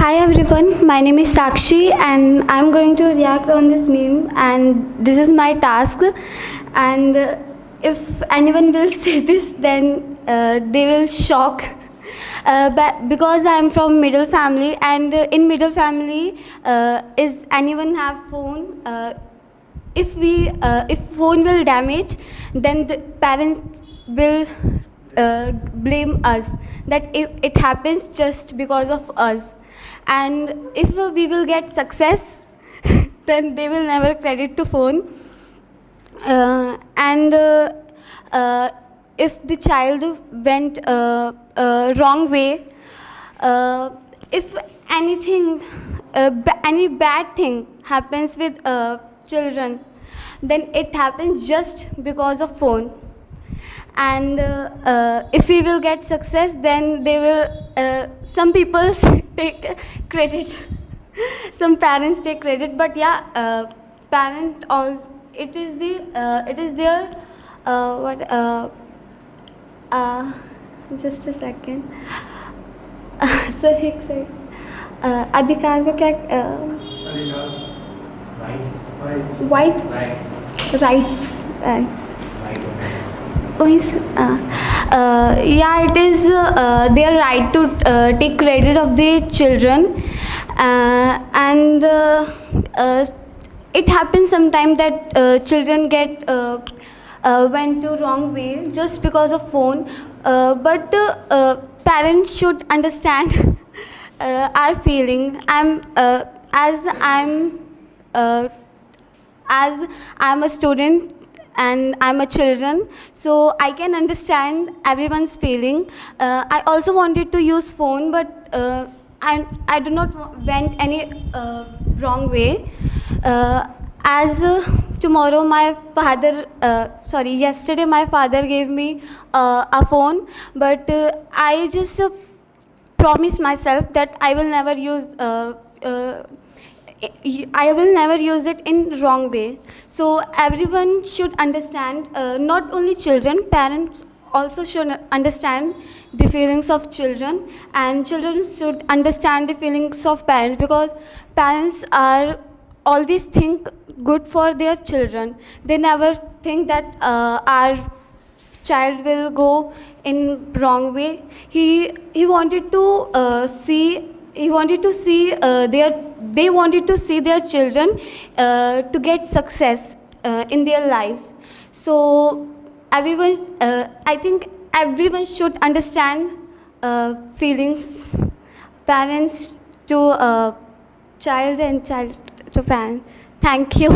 Hi everyone, my name is Sakshi and I'm going to react on this meme, and this is my task. And if anyone will see this, then they will shock. But because I'm from middle family, and in middle family, is anyone have phone? If phone will damage, then the parents will blame us, that it happens just because of us. And if we will get success, then they will never credit to phone. And if the child went wrong way, if anything, any bad thing happens with children, then it happens just because of phone. And if we will get success, then they will some people take credit. Some parents take credit, but yeah, parent also, it is their what just a second. Sir एक second, अधिकार को क्या, white rights, yeah, it is their right to take credit of the children. And it happens sometimes that children get went to wrong way just because of phone. But parents should understand our feeling. As I'm a student and I'm a children, so I can understand everyone's feeling. I also wanted to use phone, but I do not went any wrong way. As tomorrow my father, yesterday my father gave me a phone, but I just promised myself that I will never use it in wrong way. So everyone should understand, not only children, parents also should understand the feelings of children, and children should understand the feelings of parents, because parents are always think good for their children. They never think that our child will go in wrong way. He wanted to see they wanted to see their children to get success in their life. So everyone, I think everyone should understand feelings, parents to child and child to parent. Thank you.